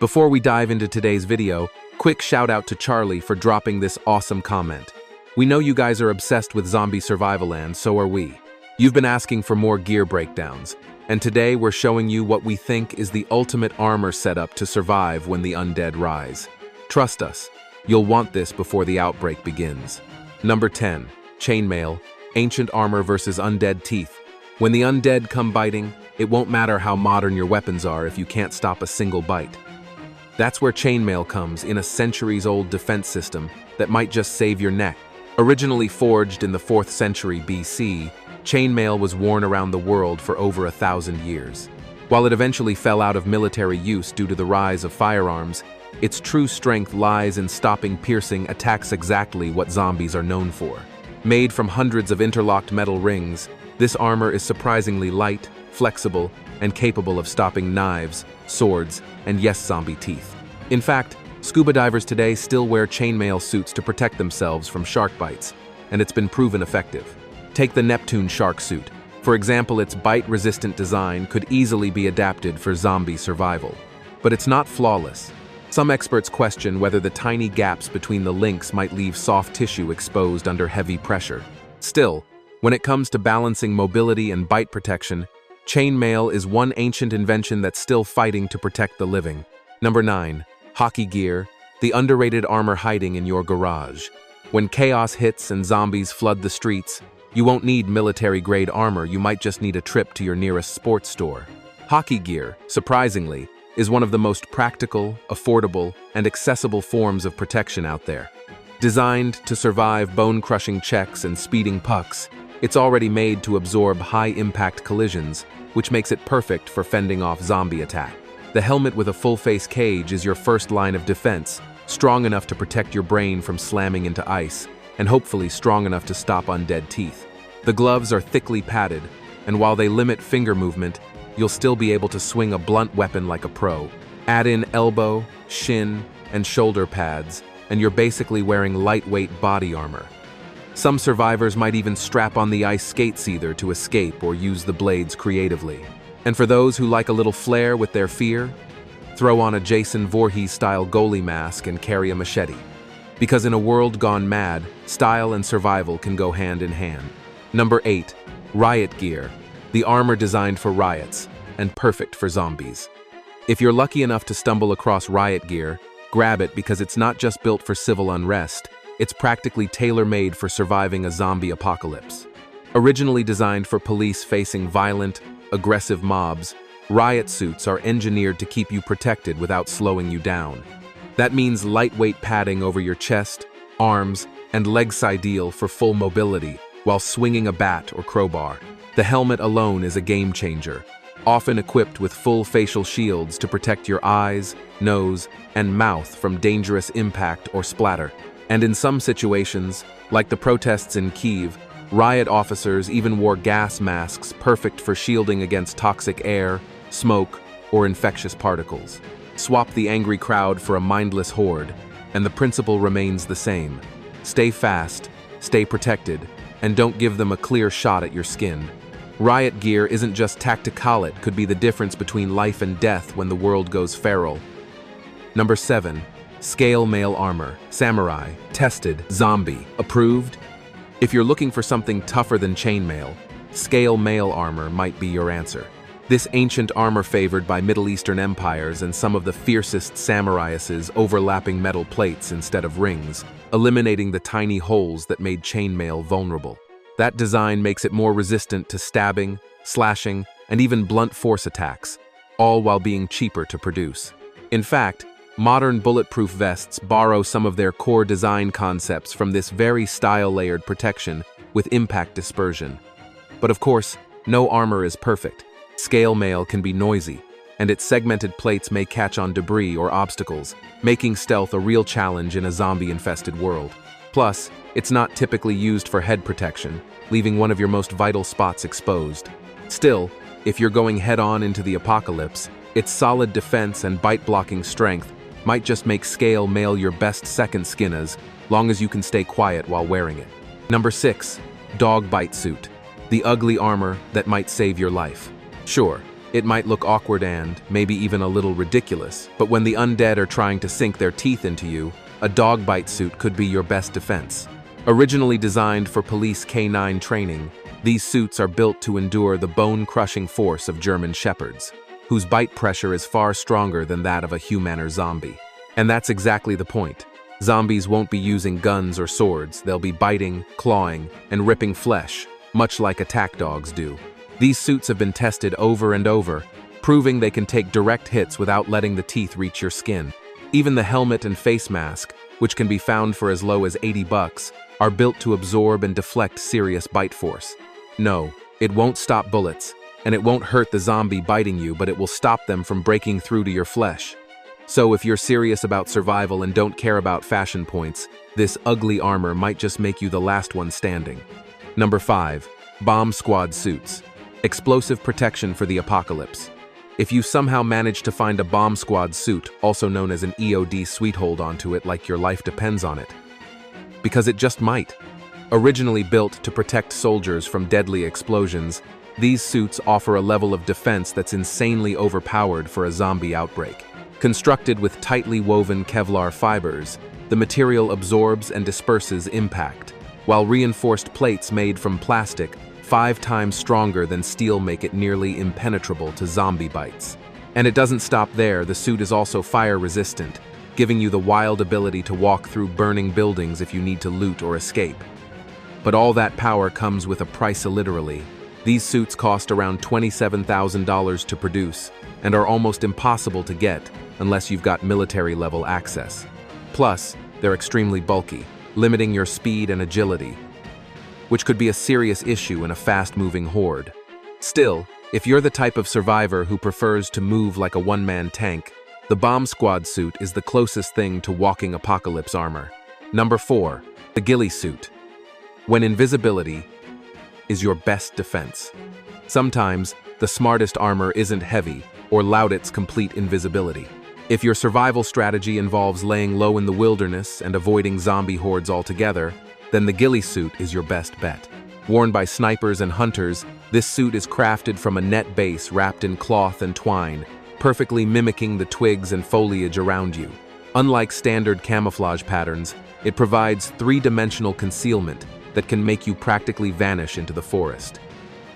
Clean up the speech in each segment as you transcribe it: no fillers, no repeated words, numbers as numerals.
Before we dive into today's video, quick shout out to Charlie for dropping this awesome comment. We know you guys are obsessed with zombie survival and so are we. You've been asking for more gear breakdowns, and today we're showing you what we think is the ultimate armor setup to survive when the undead rise. Trust us, you'll want this before the outbreak begins. Number 10. Chainmail, ancient armor versus undead teeth. When the undead come biting, it won't matter how modern your weapons are if you can't stop a single bite. That's where chainmail comes in, a centuries-old defense system that might just save your neck. Originally forged in the 4th century BC, chainmail was worn around the world for over 1,000 years. While it eventually fell out of military use due to the rise of firearms, its true strength lies in stopping piercing attacks, exactly what zombies are known for. Made from hundreds of interlocked metal rings, this armor is surprisingly light, flexible, and capable of stopping knives, swords, and yes, zombie teeth. In fact, scuba divers today still wear chainmail suits to protect themselves from shark bites, and it's been proven effective. Take the Neptune shark suit. For example, its bite-resistant design could easily be adapted for zombie survival. But it's not flawless. Some experts question whether the tiny gaps between the links might leave soft tissue exposed under heavy pressure. Still, when it comes to balancing mobility and bite protection, chainmail is one ancient invention that's still fighting to protect the living. Number 9. Hockey gear, the underrated armor hiding in your garage. When chaos hits and zombies flood the streets, you won't need military-grade armor, you might just need a trip to your nearest sports store. Hockey gear, surprisingly, is one of the most practical, affordable, and accessible forms of protection out there. Designed to survive bone-crushing checks and speeding pucks, it's already made to absorb high-impact collisions, which makes it perfect for fending off zombie attack. The helmet with a full-face cage is your first line of defense, strong enough to protect your brain from slamming into ice, and hopefully strong enough to stop undead teeth. The gloves are thickly padded, and while they limit finger movement, you'll still be able to swing a blunt weapon like a pro. Add in elbow, shin, and shoulder pads, and you're basically wearing lightweight body armor. Some survivors might even strap on the ice skates either to escape or use the blades creatively. And for those who like a little flair with their fear, throw on a Jason Voorhees-style goalie mask and carry a machete. Because in a world gone mad, style and survival can go hand in hand. Number 8. Riot Gear, the armor designed for riots and perfect for zombies. If you're lucky enough to stumble across Riot Gear, grab it because it's not just built for civil unrest, it's practically tailor-made for surviving a zombie apocalypse. Originally designed for police facing violent, aggressive mobs, riot suits are engineered to keep you protected without slowing you down. That means lightweight padding over your chest, arms, and legs, ideal for full mobility while swinging a bat or crowbar. The helmet alone is a game changer, often equipped with full facial shields to protect your eyes, nose, and mouth from dangerous impact or splatter. And in some situations, like the protests in Kyiv, riot officers even wore gas masks perfect for shielding against toxic air, smoke, or infectious particles. Swap the angry crowd for a mindless horde, and the principle remains the same. Stay fast, stay protected, and don't give them a clear shot at your skin. Riot Gear isn't just tactical, it could be the difference between life and death when the world goes feral. Number 7. Scale mail armor, samurai, tested, zombie, approved. If you're looking for something tougher than chainmail, scale mail armor might be your answer. This ancient armor favored by Middle Eastern empires and some of the fiercest samuraises, overlapping metal plates instead of rings, eliminating the tiny holes that made chainmail vulnerable. That design makes it more resistant to stabbing, slashing, and even blunt force attacks, all while being cheaper to produce. In fact, modern bulletproof vests borrow some of their core design concepts from this very style-layered protection with impact dispersion. But of course, no armor is perfect. Scale mail can be noisy, and its segmented plates may catch on debris or obstacles, making stealth a real challenge in a zombie-infested world. Plus, it's not typically used for head protection, leaving one of your most vital spots exposed. Still, if you're going head-on into the apocalypse, its solid defense and bite-blocking strength might just make scale mail your best second skin, as long as you can stay quiet while wearing it. Number 6. Dog bite suit, the ugly armor that might save your life. Sure, It might look awkward and, maybe even a little ridiculous, but when the undead are trying to sink their teeth into you, a dog bite suit could be your best defense. Originally designed for police K9 training, these suits are built to endure the bone-crushing force of German shepherds, whose bite pressure is far stronger than that of a human or zombie. And that's exactly the point. Zombies won't be using guns or swords, they'll be biting, clawing, and ripping flesh, much like attack dogs do. These suits have been tested over and over, proving they can take direct hits without letting the teeth reach your skin. Even the helmet and face mask, which can be found for as low as $80, are built to absorb and deflect serious bite force. No, it won't stop bullets, and it won't hurt the zombie biting you, but it will stop them from breaking through to your flesh. So if you're serious about survival and don't care about fashion points, this ugly armor might just make you the last one standing. Number 5. Bomb Squad Suits. Explosive protection for the apocalypse. If you somehow manage to find a Bomb Squad suit, also known as an EOD suite, hold onto it like your life depends on it. Because it just might. Originally built to protect soldiers from deadly explosions, these suits offer a level of defense that's insanely overpowered for a zombie outbreak. Constructed with tightly woven Kevlar fibers, the material absorbs and disperses impact, while reinforced plates made from plastic 5 times stronger than steel make it nearly impenetrable to zombie bites. And it doesn't stop there, the suit is also fire-resistant, giving you the wild ability to walk through burning buildings if you need to loot or escape. But all that power comes with a price, literally. These suits cost around $27,000 to produce, and are almost impossible to get unless you've got military-level access. Plus, they're extremely bulky, limiting your speed and agility, which could be a serious issue in a fast-moving horde. Still, if you're the type of survivor who prefers to move like a one-man tank, the Bomb Squad suit is the closest thing to walking apocalypse armor. Number 4. The Gillie Suit. When invisibility is your best defense. Sometimes, the smartest armor isn't heavy or loud its complete invisibility. If your survival strategy involves laying low in the wilderness and avoiding zombie hordes altogether, then the Gillie Suit is your best bet. Worn by snipers and hunters, this suit is crafted from a net base wrapped in cloth and twine, perfectly mimicking the twigs and foliage around you. Unlike standard camouflage patterns, it provides 3-dimensional concealment that can make you practically vanish into the forest.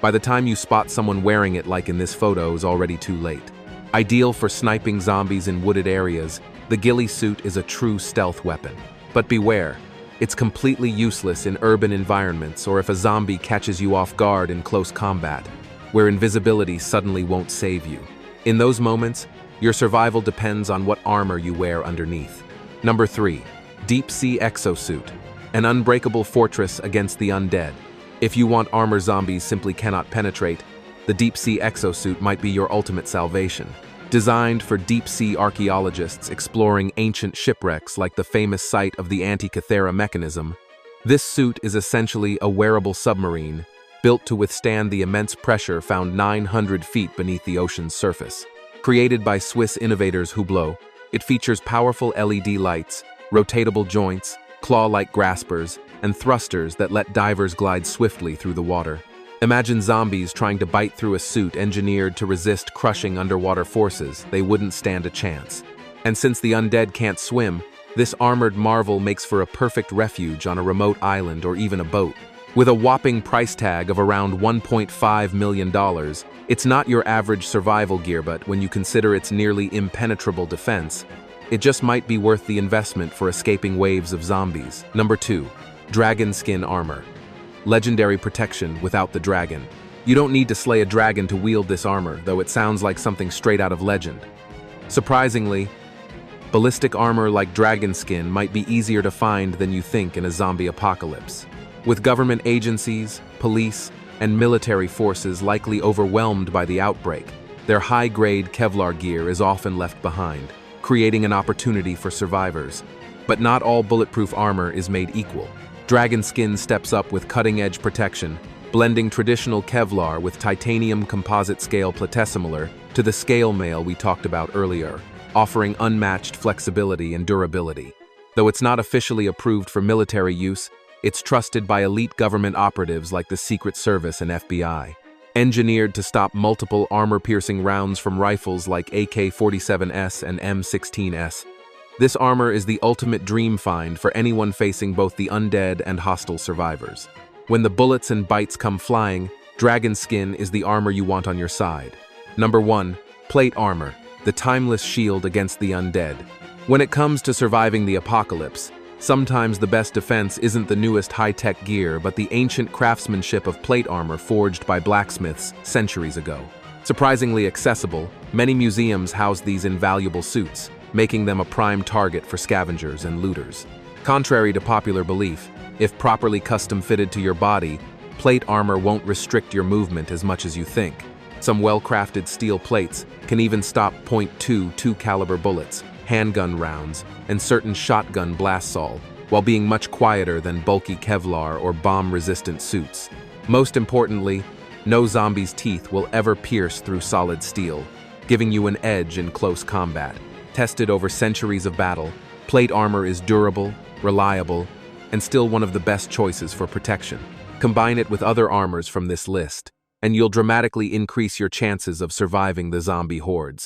By the time you spot someone wearing it, like in this photo, is already too late. Ideal for sniping zombies in wooded areas, the Gillie Suit is a true stealth weapon. But beware, it's completely useless in urban environments or if a zombie catches you off guard in close combat, where invisibility suddenly won't save you. In those moments, your survival depends on what armor you wear underneath. Number 3. Deep Sea Exo Suit. An unbreakable fortress against the undead. If you want armor zombies simply cannot penetrate, the Deep Sea Exo Suit might be your ultimate salvation. Designed for deep-sea archaeologists exploring ancient shipwrecks like the famous site of the Antikythera mechanism, this suit is essentially a wearable submarine, built to withstand the immense pressure found 900 feet beneath the ocean's surface. Created by Swiss innovators Hublot, it features powerful LED lights, rotatable joints, claw-like graspers, and thrusters that let divers glide swiftly through the water. Imagine zombies trying to bite through a suit engineered to resist crushing underwater forces. They wouldn't stand a chance. And since the undead can't swim, this armored marvel makes for a perfect refuge on a remote island or even a boat. With a whopping price tag of around $1.5 million, it's not your average survival gear, but when you consider its nearly impenetrable defense, it just might be worth the investment for escaping waves of zombies. Number 2. Dragon Skin Armor. Legendary protection without the dragon. You don't need to slay a dragon to wield this armor, though it sounds like something straight out of legend. Surprisingly, ballistic armor like dragon skin might be easier to find than you think in a zombie apocalypse. With government agencies, police, and military forces likely overwhelmed by the outbreak, their high-grade Kevlar gear is often left behind, creating an opportunity for survivors. But not all bulletproof armor is made equal. Dragon Skin steps up with cutting-edge protection, blending traditional Kevlar with titanium composite scale platesimilar to the Chainmail we talked about earlier, offering unmatched flexibility and durability. Though it's not officially approved for military use, it's trusted by elite government operatives like the Secret Service and FBI. Engineered to stop multiple armor-piercing rounds from rifles like AK-47S and M16S. This armor is the ultimate dream find for anyone facing both the undead and hostile survivors. When the bullets and bites come flying, dragon skin is the armor you want on your side. Number 1. Plate armor, the timeless shield against the undead. When it comes to surviving the apocalypse, sometimes the best defense isn't the newest high-tech gear, but the ancient craftsmanship of plate armor forged by blacksmiths centuries ago. Surprisingly accessible, many museums house these invaluable suits, making them a prime target for scavengers and looters. Contrary to popular belief, if properly custom-fitted to your body, plate armor won't restrict your movement as much as you think. Some well-crafted steel plates can even stop .22 caliber bullets, handgun rounds, and certain shotgun blastsaw, while being much quieter than bulky Kevlar or bomb-resistant suits. Most importantly, no zombie's teeth will ever pierce through solid steel, giving you an edge in close combat. Tested over centuries of battle, plate armor is durable, reliable, and still one of the best choices for protection. Combine it with other armors from this list, and you'll dramatically increase your chances of surviving the zombie hordes.